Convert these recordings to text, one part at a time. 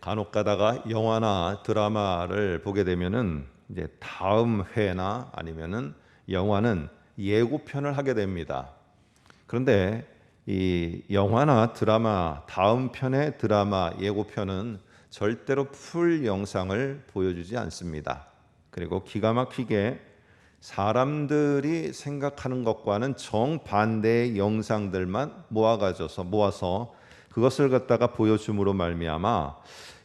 간혹 가다가 영화나 드라마를 보게 되면은 이제 다음 회나 아니면은 영화는 예고편을 하게 됩니다. 그런데 이 영화나 드라마 다음 편의 드라마 예고편은 절대로 풀 영상을 보여주지 않습니다. 그리고 기가 막히게 사람들이 생각하는 것과는 정반대의 영상들만 모아서 그것을 갖다가 보여줌으로 말미암아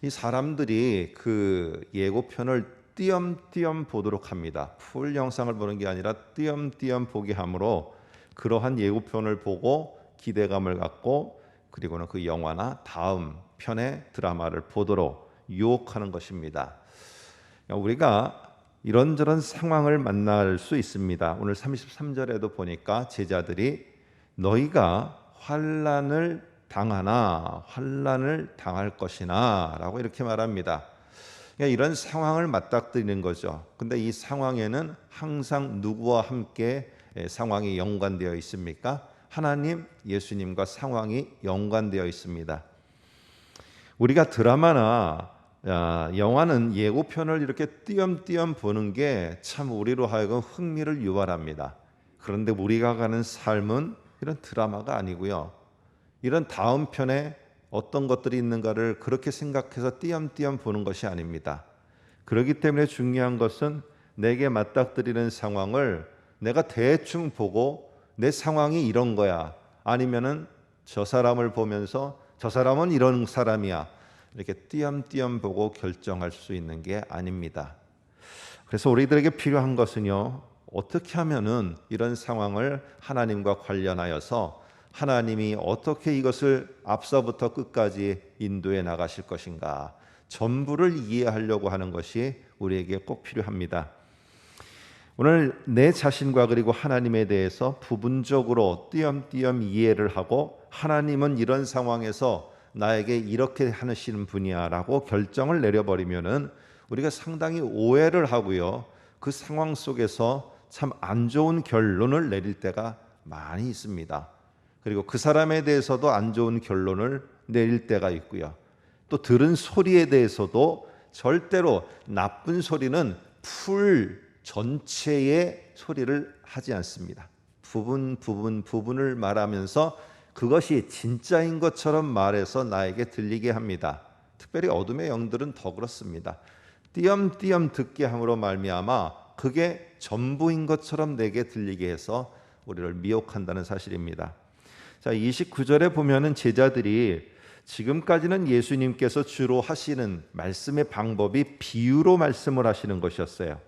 이 사람들이 그 예고편을 띄엄띄엄 보도록 합니다. 풀 영상을 보는 게 아니라 띄엄띄엄 보게 함으로 그러한 예고편을 보고 기대감을 갖고 그리고는 그 영화나 다음 편의 드라마를 보도록 유혹하는 것입니다. 우리가 이런저런 상황을 만날 수 있습니다. 오늘 33절에도 보니까 제자들이 너희가 환난을 당하나 환난을 당할 것이나 라고 이렇게 말합니다. 이런 상황을 맞닥뜨리는 거죠. 근데 이 상황에는 항상 누구와 함께 상황이 연관되어 있습니까? 하나님, 예수님과 상황이 연관되어 있습니다. 우리가 드라마나 영화는 예고편을 이렇게 띄엄띄엄 보는 게 참 우리로 하여금 흥미를 유발합니다. 그런데 우리가 가는 삶은 이런 드라마가 아니고요. 이런 다음 편에 어떤 것들이 있는가를 그렇게 생각해서 띄엄띄엄 보는 것이 아닙니다. 그렇기 때문에 중요한 것은 내게 맞닥뜨리는 상황을 내가 대충 보고 내 상황이 이런 거야. 아니면은 저 사람을 보면서 저 사람은 이런 사람이야. 이렇게 띄엄띄엄 보고 결정할 수 있는 게 아닙니다. 그래서 우리들에게 필요한 것은요. 어떻게 하면은 이런 상황을 하나님과 관련하여서 하나님이 어떻게 이것을 앞서부터 끝까지 인도해 나가실 것인가 전부를 이해하려고 하는 것이 우리에게 꼭 필요합니다. 오늘 내 자신과 그리고 하나님에 대해서 부분적으로 띄엄띄엄 이해를 하고 하나님은 이런 상황에서 나에게 이렇게 하시는 분이야 라고 결정을 내려버리면은 우리가 상당히 오해를 하고요. 그 상황 속에서 참 안 좋은 결론을 내릴 때가 많이 있습니다. 그리고 그 사람에 대해서도 안 좋은 결론을 내릴 때가 있고요. 또 들은 소리에 대해서도 절대로 나쁜 소리는 풀 전체의 소리를 하지 않습니다. 부분을 말하면서 그것이 진짜인 것처럼 말해서 나에게 들리게 합니다. 특별히 어둠의 영들은 더 그렇습니다. 띄엄띄엄 듣게 함으로 말미암아 그게 전부인 것처럼 내게 들리게 해서 우리를 미혹한다는 사실입니다. 자, 29절에 보면은 제자들이 지금까지는 예수님께서 주로 하시는 말씀의 방법이 비유로 말씀을 하시는 것이었어요.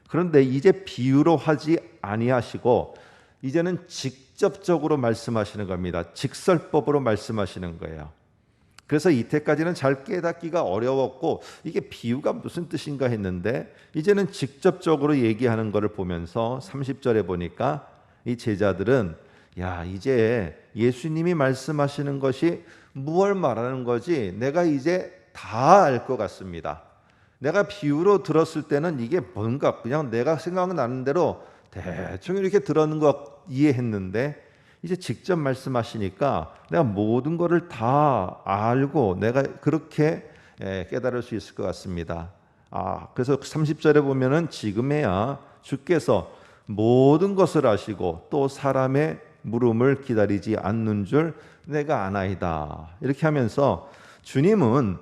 그런데 이제 비유로 하지 아니하시고 이제는 직접적으로 말씀하시는 겁니다. 직설법으로 말씀하시는 거예요. 그래서 이때까지는 잘 깨닫기가 어려웠고 이게 비유가 무슨 뜻인가 했는데 이제는 직접적으로 얘기하는 것을 보면서 30절에 보니까 이 제자들은 야, 이제 예수님이 말씀하시는 것이 무엇을 말하는 거지 내가 이제 다 알 것 같습니다. 내가 비유로 들었을 때는 이게 뭔가 그냥 내가 생각나는 대로 대충 이렇게 들었는 것 이해했는데 이제 직접 말씀하시니까 내가 모든 것을 다 알고 내가 그렇게 깨달을 수 있을 것 같습니다. 그래서 30절에 보면은 지금에야 주께서 모든 것을 아시고 또 사람의 물음을 기다리지 않는 줄 내가 아나이다. 이렇게 하면서 주님은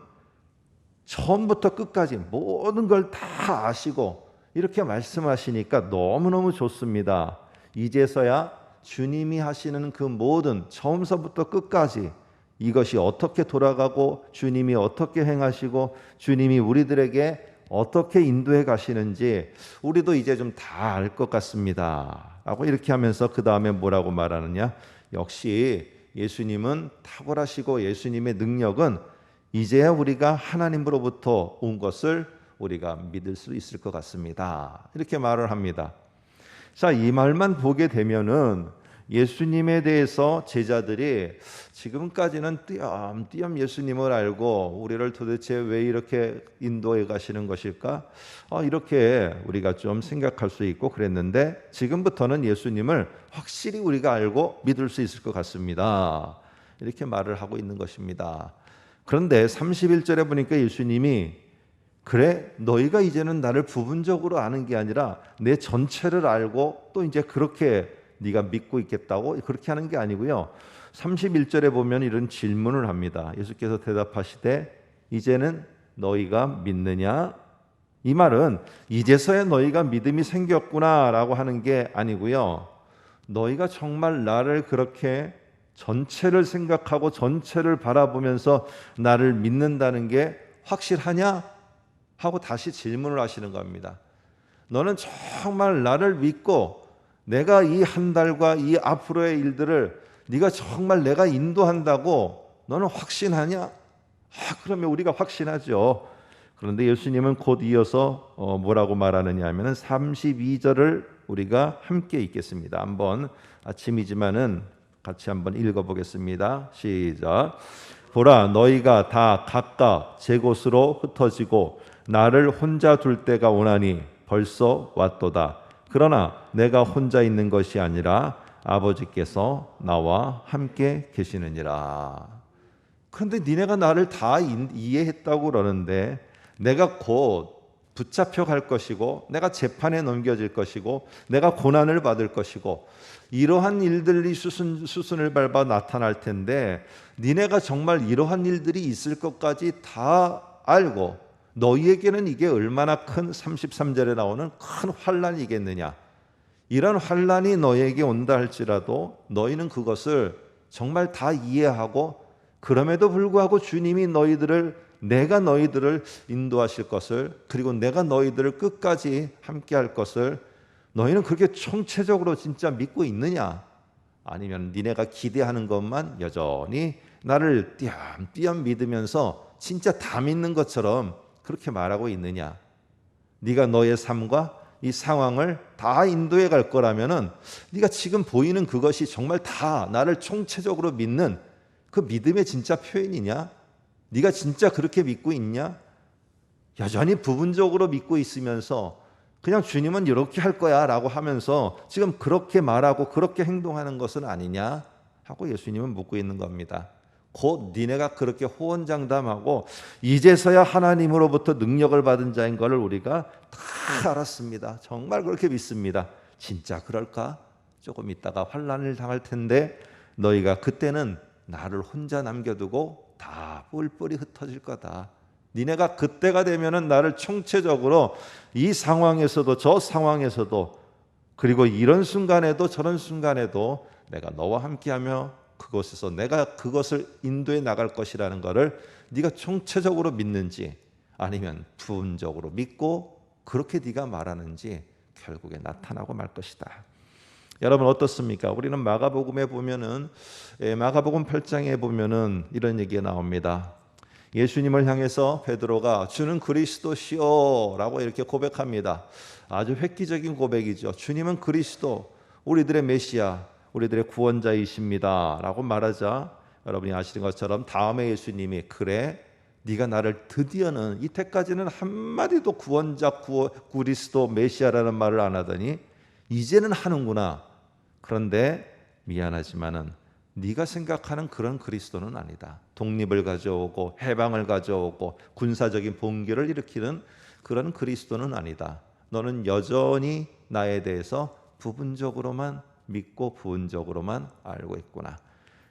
처음부터 끝까지 모든 걸 다 아시고 이렇게 말씀하시니까 너무너무 좋습니다. 이제서야 주님이 하시는 그 모든 처음서부터 끝까지 이것이 어떻게 돌아가고 주님이 어떻게 행하시고 주님이 우리들에게 어떻게 인도해 가시는지 우리도 이제 좀 다 알 것 같습니다. 라고 이렇게 하면서 그 다음에 뭐라고 말하느냐? 역시 예수님은 탁월하시고 예수님의 능력은 이제야 우리가 하나님으로부터 온 것을 우리가 믿을 수 있을 것 같습니다. 이렇게 말을 합니다. 자, 이 말만 보게 되면은 예수님에 대해서 제자들이 지금까지는 띄엄띄엄 예수님을 알고 우리를 도대체 왜 이렇게 인도해 가시는 것일까? 이렇게 우리가 좀 생각할 수 있고 그랬는데 지금부터는 예수님을 확실히 우리가 알고 믿을 수 있을 것 같습니다. 이렇게 말을 하고 있는 것입니다. 그런데 31절에 보니까 예수님이 그래 너희가 이제는 나를 부분적으로 아는 게 아니라 내 전체를 알고 또 이제 그렇게 네가 믿고 있겠다고 그렇게 하는 게 아니고요. 31절에 보면 이런 질문을 합니다. 예수께서 대답하시되 이제는 너희가 믿느냐? 이 말은 이제서야 너희가 믿음이 생겼구나라고 하는 게 아니고요. 너희가 정말 나를 그렇게 전체를 생각하고 전체를 바라보면서 나를 믿는다는 게 확실하냐? 하고 다시 질문을 하시는 겁니다. 너는 정말 나를 믿고 내가 이 한 달과 이 앞으로의 일들을 네가 정말 내가 인도한다고 너는 확신하냐? 그러면 우리가 확신하죠. 그런데 예수님은 곧 이어서 뭐라고 말하느냐 하면은 32절을 우리가 함께 읽겠습니다. 한번 아침이지만은 같이 한번 읽어보겠습니다. 시작. 보라 너희가 다 각각 제 곳으로 흩어지고 나를 혼자 둘 때가 오나니 벌써 왔도다. 그러나 내가 혼자 있는 것이 아니라 아버지께서 나와 함께 계시느니라. 그런데 니네가 나를 다 이해했다고 그러는데 내가 곧 붙잡혀 갈 것이고 내가 재판에 넘겨질 것이고 내가 고난을 받을 것이고 이러한 일들이 수순을 밟아 나타날 텐데 니네가 정말 이러한 일들이 있을 것까지 다 알고 너희에게는 이게 얼마나 큰 33절에 나오는 큰 환난이겠느냐. 이런 환난이 너희에게 온다 할지라도 너희는 그것을 정말 다 이해하고 그럼에도 불구하고 주님이 내가 너희들을 인도하실 것을 그리고 내가 너희들을 끝까지 함께할 것을 너희는 그렇게 총체적으로 진짜 믿고 있느냐? 아니면 니네가 기대하는 것만 여전히 나를 띄엄띄엄 믿으면서 진짜 다 믿는 것처럼 그렇게 말하고 있느냐? 네가 너의 삶과 이 상황을 다 인도해 갈 거라면은 네가 지금 보이는 그것이 정말 다 나를 총체적으로 믿는 그 믿음의 진짜 표현이냐? 네가 진짜 그렇게 믿고 있냐? 여전히 부분적으로 믿고 있으면서 그냥 주님은 이렇게 할 거야 라고 하면서 지금 그렇게 말하고 그렇게 행동하는 것은 아니냐? 하고 예수님은 묻고 있는 겁니다. 곧 니네가 그렇게 호언장담하고 이제서야 하나님으로부터 능력을 받은 자인 것을 우리가 다 알았습니다. 정말 그렇게 믿습니다. 진짜 그럴까? 조금 있다가 환난을 당할 텐데 너희가 그때는 나를 혼자 남겨두고 다 뿔뿔이 흩어질 거다. 니네가 그때가 되면은 나를 총체적으로 이 상황에서도 저 상황에서도 그리고 이런 순간에도 저런 순간에도 내가 너와 함께하며 그곳에서 내가 그것을 인도해 나갈 것이라는 것을 네가 총체적으로 믿는지 아니면 부분적으로 믿고 그렇게 네가 말하는지 결국에 나타나고 말 것이다. 여러분 어떻습니까? 우리는 마가복음에 보면은 마가복음 8장에 보면은 이런 얘기가 나옵니다. 예수님을 향해서 베드로가 주는 그리스도시오라고 이렇게 고백합니다. 아주 획기적인 고백이죠. 주님은 그리스도, 우리들의 메시아, 우리들의 구원자이십니다 라고 말하자 여러분이 아시는 것처럼 다음에 예수님이 그래 네가 나를 드디어는 이때까지는 한마디도 구원자, 그리스도, 메시아라는 말을 안 하더니 이제는 하는구나. 그런데 미안하지만은 네가 생각하는 그런 그리스도는 아니다. 독립을 가져오고 해방을 가져오고 군사적인 봉기를 일으키는 그런 그리스도는 아니다. 너는 여전히 나에 대해서 부분적으로만 믿고 부분적으로만 알고 있구나.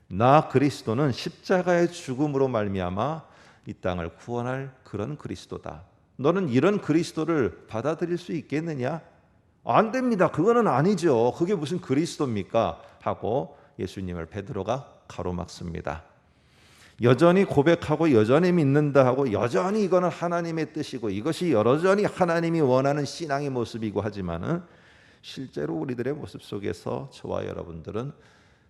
나 그리스도는 십자가의 죽음으로 말미암아 이 땅을 구원할 그런 그리스도다. 너는 이런 그리스도를 받아들일 수 있겠느냐? 안 됩니다. 그거는 아니죠. 그게 무슨 그리스도입니까? 하고 예수님을 베드로가 가로막습니다. 여전히 고백하고 여전히 믿는다 하고 여전히 이거는 하나님의 뜻이고 이것이 여전히 하나님이 원하는 신앙의 모습이고 하지만은 실제로 우리들의 모습 속에서 저와 여러분들은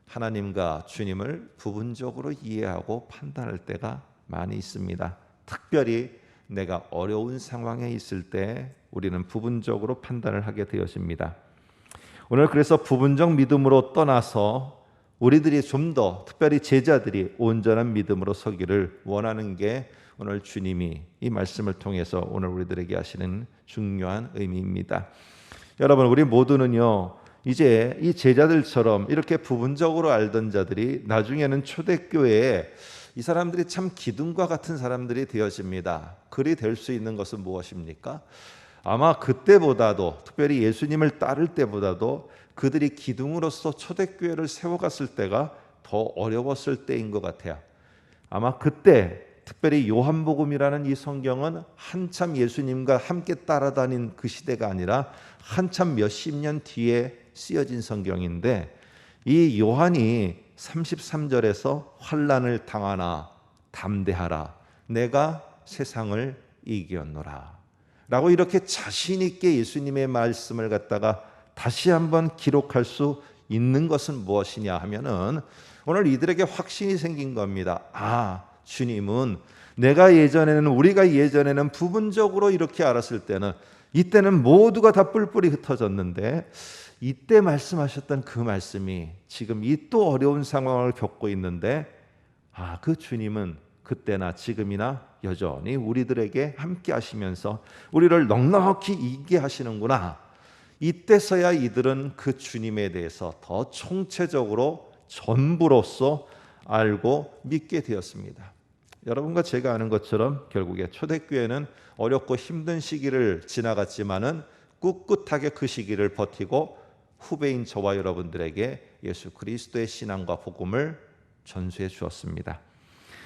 하나님과 주님을 부분적으로 이해하고 판단할 때가 많이 있습니다. 특별히 내가 어려운 상황에 있을 때 우리는 부분적으로 판단을 하게 되어집니다. 오늘 그래서 부분적 믿음으로 떠나서 우리들이 좀 더 특별히 제자들이 온전한 믿음으로 서기를 원하는 게 오늘 주님이 이 말씀을 통해서 오늘 우리들에게 하시는 중요한 의미입니다. 여러분 우리 모두는요 이제 이 제자들처럼 이렇게 부분적으로 알던 자들이 나중에는 초대교회에 이 사람들이 참 기둥과 같은 사람들이 되어집니다. 그리 될 수 있는 것은 무엇입니까? 아마 그때보다도, 특별히 예수님을 따를 때보다도 그들이 기둥으로서 초대교회를 세워갔을 때가 더 어려웠을 때인 것 같아요. 아마 그때 특별히 요한복음이라는 이 성경은 한참 예수님과 함께 따라다닌 그 시대가 아니라 한참 몇십 년 뒤에 쓰여진 성경인데, 이 요한이 33절에서 환난을 당하나 담대하라 내가 세상을 이겼노라 라고 이렇게 자신 있게 예수님의 말씀을 갖다가 다시 한번 기록할 수 있는 것은 무엇이냐 하면은, 오늘 이들에게 확신이 생긴 겁니다. 아, 주님은 우리가 예전에는 부분적으로 이렇게 알았을 때는, 이때는 모두가 다 뿔뿔이 흩어졌는데, 이때 말씀하셨던 그 말씀이 지금 이 또 어려운 상황을 겪고 있는데, 그 주님은 그때나 지금이나 여전히 우리들에게 함께 하시면서 우리를 넉넉히 이기게 하시는구나. 이때서야 이들은 그 주님에 대해서 더 총체적으로 전부로서 알고 믿게 되었습니다. 여러분과 제가 아는 것처럼 결국에 초대교회는 어렵고 힘든 시기를 지나갔지만은 꿋꿋하게 그 시기를 버티고 후배인 저와 여러분들에게 예수 그리스도의 신앙과 복음을 전수해 주었습니다.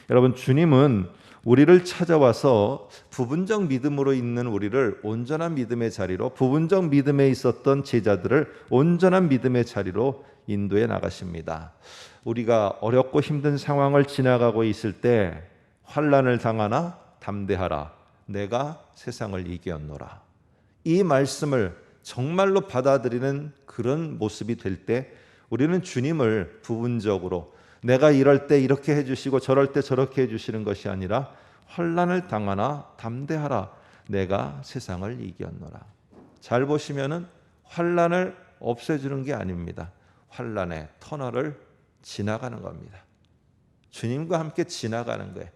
여러분, 주님은 우리를 찾아와서 부분적 믿음으로 있는 우리를 온전한 믿음의 자리로, 부분적 믿음에 있었던 제자들을 온전한 믿음의 자리로 인도해 나가십니다. 우리가 어렵고 힘든 상황을 지나가고 있을 때 환난을 당하나 담대하라 내가 세상을 이겼노라. 이 말씀을 정말로 받아들이는 그런 모습이 될 때 우리는 주님을 부분적으로 내가 이럴 때 이렇게 해주시고 저럴 때 저렇게 해주시는 것이 아니라, 환난을 당하나 담대하라 내가 세상을 이겼노라. 잘 보시면은 환난을 없애주는 게 아닙니다. 환난의 터널을 지나가는 겁니다. 주님과 함께 지나가는 거예요.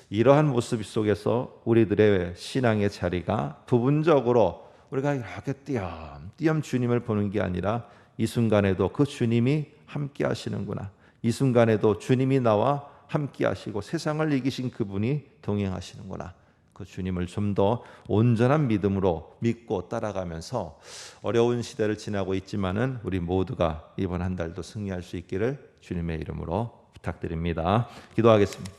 이러한 모습 속에서 우리들의 신앙의 자리가 부분적으로 우리가 이렇게 띄엄띄엄 주님을 보는 게 아니라, 이 순간에도 그 주님이 함께 하시는구나, 이 순간에도 주님이 나와 함께 하시고 세상을 이기신 그분이 동행하시는구나, 그 주님을 좀 더 온전한 믿음으로 믿고 따라가면서 어려운 시대를 지나고 있지만은 우리 모두가 이번 한 달도 승리할 수 있기를 주님의 이름으로 부탁드립니다. 기도하겠습니다.